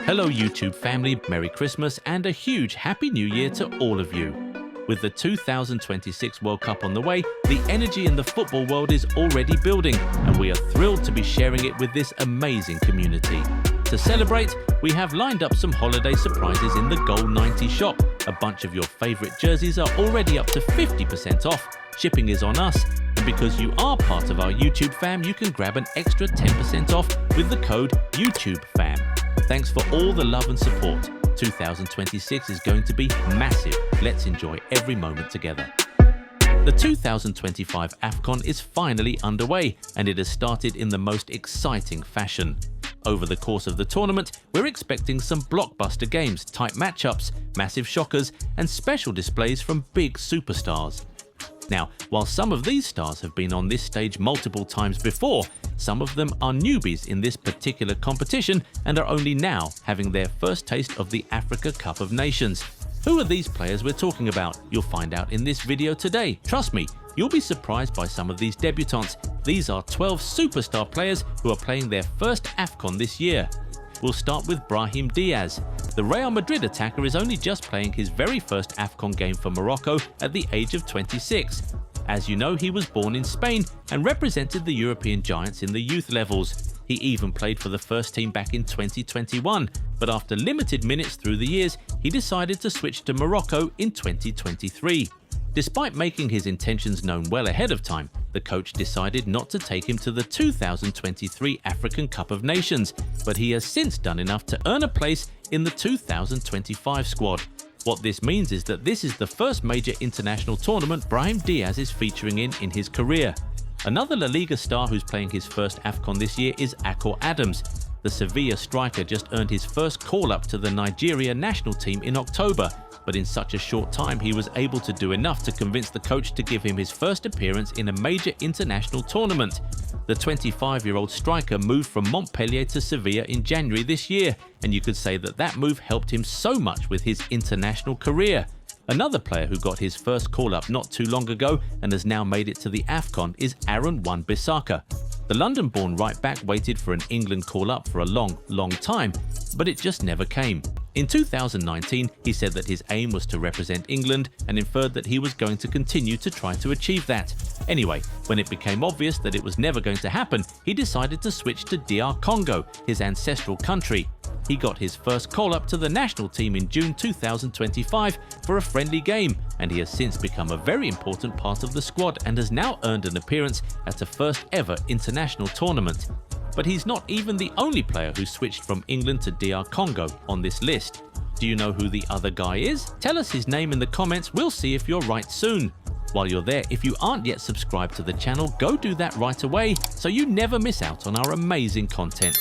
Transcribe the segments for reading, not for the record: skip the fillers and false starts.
Hello YouTube family, Merry Christmas and a huge Happy New Year to all of you. With the 2026 World Cup on the way, the energy in the football world is already building and we are thrilled to be sharing it with this amazing community. To celebrate, we have lined up some holiday surprises in the Goal 90 shop. A bunch of your favorite jerseys are already up to 50% off. Shipping is on us, and because you are part of our YouTube fam, you can grab an extra 10% off with the code YouTubeFam. Thanks for all the love and support. 2026 is going to be massive. Let's enjoy every moment together. The 2025 AFCON is finally underway, and it has started in the most exciting fashion. Over the course of the tournament, we're expecting some blockbuster games, tight matchups, massive shockers, and special displays from big superstars. Now, while some of these stars have been on this stage multiple times before, some of them are newbies in this particular competition and are only now having their first taste of the Africa Cup of Nations. Who are these players we're talking about? You'll find out in this video today. Trust me, you'll be surprised by some of these debutants. These are 12 superstar players who are playing their first AFCON this year. We'll start with Brahim Diaz. The Real Madrid attacker is only just playing his very first AFCON game for Morocco at the age of 26. As you know, he was born in Spain and represented the European giants in the youth levels. He even played for the first team back in 2021, but after limited minutes through the years, he decided to switch to Morocco in 2023. Despite making his intentions known well ahead of time, the coach decided not to take him to the 2023 African Cup of Nations, but he has since done enough to earn a place in the 2025 squad. What this means is that this is the first major international tournament Brahim Diaz is featuring in his career. Another La Liga star who's playing his first AFCON this year is Akor Adams. The Sevilla striker just earned his first call-up to the Nigeria national team in October, but in such a short time he was able to do enough to convince the coach to give him his first appearance in a major international tournament. The 25-year-old striker moved from Montpellier to Sevilla in January this year, and you could say that that move helped him so much with his international career. Another player who got his first call-up not too long ago and has now made it to the AFCON is Aaron Wan-Bissaka. The London-born right-back waited for an England call-up for a long time, but it just never came. In 2019, he said that his aim was to represent England and inferred that he was going to continue to try to achieve that. Anyway, when it became obvious that it was never going to happen, he decided to switch to DR Congo, his ancestral country. He got his first call-up to the national team in June 2025 for a friendly game, and he has since become a very important part of the squad and has now earned an appearance at a first ever international tournament. But he's not even the only player who switched from England to DR Congo on this list. Do you know who the other guy is? Tell us his name in the comments, we'll see if you're right soon. While you're there, if you aren't yet subscribed to the channel, go do that right away so you never miss out on our amazing content.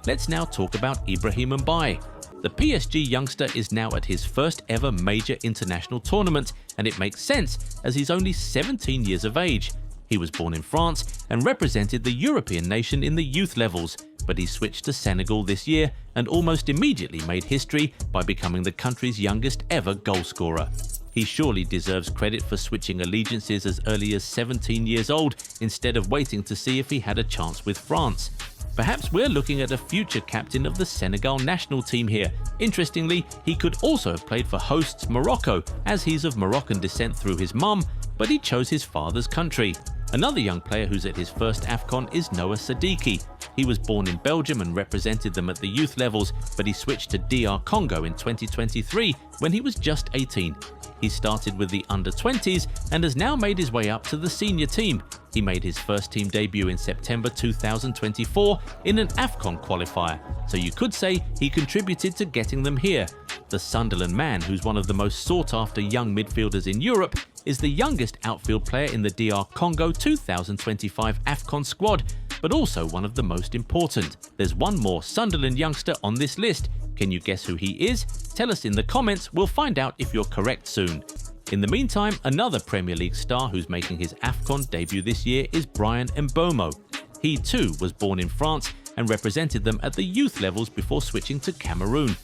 Let's now talk about Ibrahim Mbaye. The PSG youngster is now at his first ever major international tournament, and it makes sense as he's only 17 years of age. He was born in France and represented the European nation in the youth levels, but he switched to Senegal this year and almost immediately made history by becoming the country's youngest ever goalscorer. He surely deserves credit for switching allegiances as early as 17 years old instead of waiting to see if he had a chance with France. Perhaps we're looking at a future captain of the Senegal national team here. Interestingly, he could also have played for hosts Morocco, as he's of Moroccan descent through his mum, but he chose his father's country. Another young player who's at his first AFCON is Noah Sadiki. He was born in Belgium and represented them at the youth levels, but he switched to DR Congo in 2023 when he was just 18. He started with the under-20s and has now made his way up to the senior team. He made his first team debut in September 2024 in an AFCON qualifier, so you could say he contributed to getting them here. The Sunderland man, who's one of the most sought-after young midfielders in Europe, is the youngest outfield player in the DR Congo 2025 AFCON squad, but also one of the most important. There's one more Sunderland youngster on this list. Can you guess who he is? Tell us in the comments, we'll find out if you're correct soon. In the meantime, another Premier League star who's making his AFCON debut this year is Brian Mbomo. He too was born in France and represented them at the youth levels before switching to Cameroon.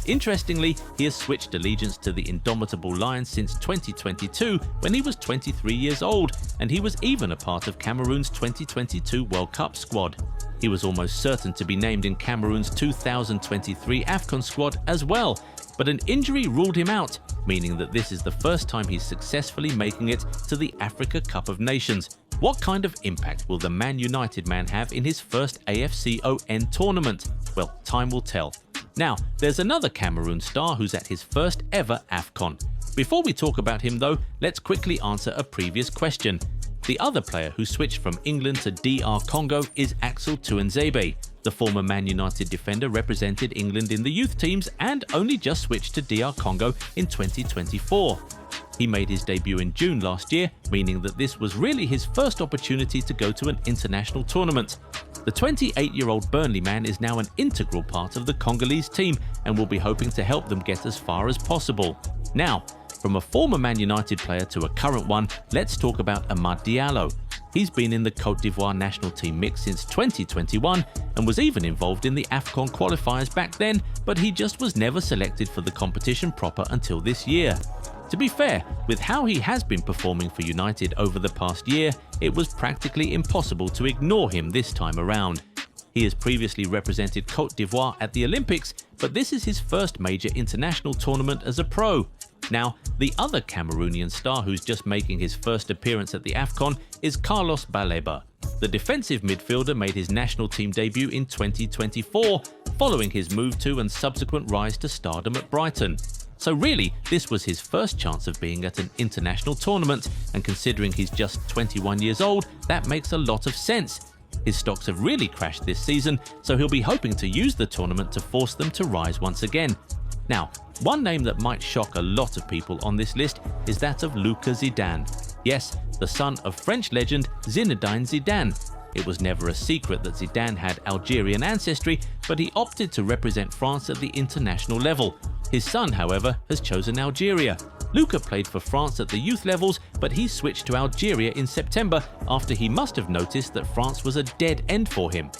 Interestingly, he has switched allegiance to the indomitable Lions since 2022 when he was 23 years old, and he was even a part of Cameroon's 2022 World Cup squad. He was almost certain to be named in Cameroon's 2023 AFCON squad as well, but an injury ruled him out, meaning that this is the first time he's successfully making it to the Africa Cup of Nations. What kind of impact will the Man United man have in his first AFCON tournament? Well, time will tell. Now, there's another Cameroon star who's at his first ever AFCON. Before we talk about him though, let's quickly answer a previous question. The other player who switched from England to DR Congo is Axel Tuanzebe. The former Man United defender represented England in the youth teams and only just switched to DR Congo in 2024. He made his debut in June last year, meaning that this was really his first opportunity to go to an international tournament. The 28-year-old Burnley man is now an integral part of the Congolese team and will be hoping to help them get as far as possible. Now, from a former Man United player to a current one, let's talk about Amad Diallo. He's been in the Côte d'Ivoire national team mix since 2021 and was even involved in the AFCON qualifiers back then, but he just was never selected for the competition proper until this year. To be fair, with how he has been performing for United over the past year, it was practically impossible to ignore him this time around. He has previously represented Côte d'Ivoire at the Olympics, but this is his first major international tournament as a pro. Now, the other Cameroonian star who's just making his first appearance at the AFCON is Carlos Baleba. The defensive midfielder made his national team debut in 2024, following his move to and subsequent rise to stardom at Brighton. So really, this was his first chance of being at an international tournament, and considering he's just 21 years old, that makes a lot of sense. His stocks have really crashed this season, so he'll be hoping to use the tournament to force them to rise once again. Now, one name that might shock a lot of people on this list is that of Luka Zidane. Yes, the son of French legend Zinedine Zidane. It was never a secret that Zidane had Algerian ancestry, but he opted to represent France at the international level. His son, however, has chosen Algeria. Luka played for France at the youth levels, but he switched to Algeria in September after he must have noticed that France was a dead end for him.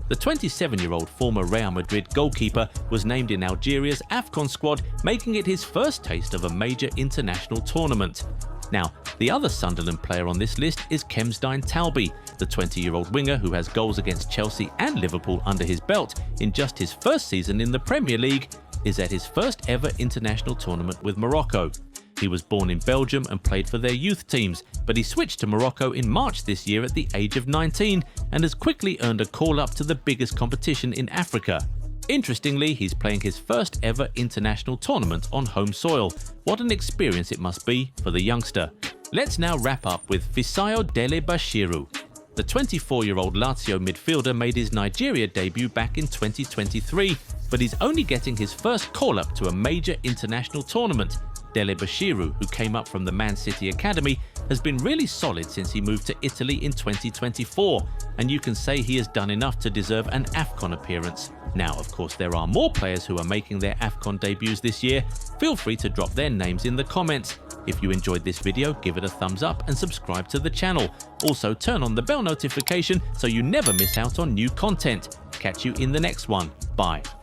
The 27-year-old former Real Madrid goalkeeper was named in Algeria's AFCON squad, making it his first taste of a major international tournament. Now, the other Sunderland player on this list is Kemsdine Talby. The 20-year-old winger who has goals against Chelsea and Liverpool under his belt in just his first season in the Premier League is at his first ever international tournament with Morocco. He was born in Belgium and played for their youth teams, but he switched to Morocco in March this year at the age of 19 and has quickly earned a call-up to the biggest competition in Africa. Interestingly, he's playing his first ever international tournament on home soil. What an experience it must be for the youngster. Let's now wrap up with Fisayo Dele Bashiru. The 24-year-old Lazio midfielder made his Nigeria debut back in 2023, but he's only getting his first call-up to a major international tournament. Dele Bashiru, who came up from the Man City Academy, has been really solid since he moved to Italy in 2024, and you can say he has done enough to deserve an AFCON appearance. Now, of course, there are more players who are making their AFCON debuts this year. Feel free to drop their names in the comments. If you enjoyed this video, give it a thumbs up and subscribe to the channel. Also, turn on the bell notification so you never miss out on new content. Catch you in the next one. Bye.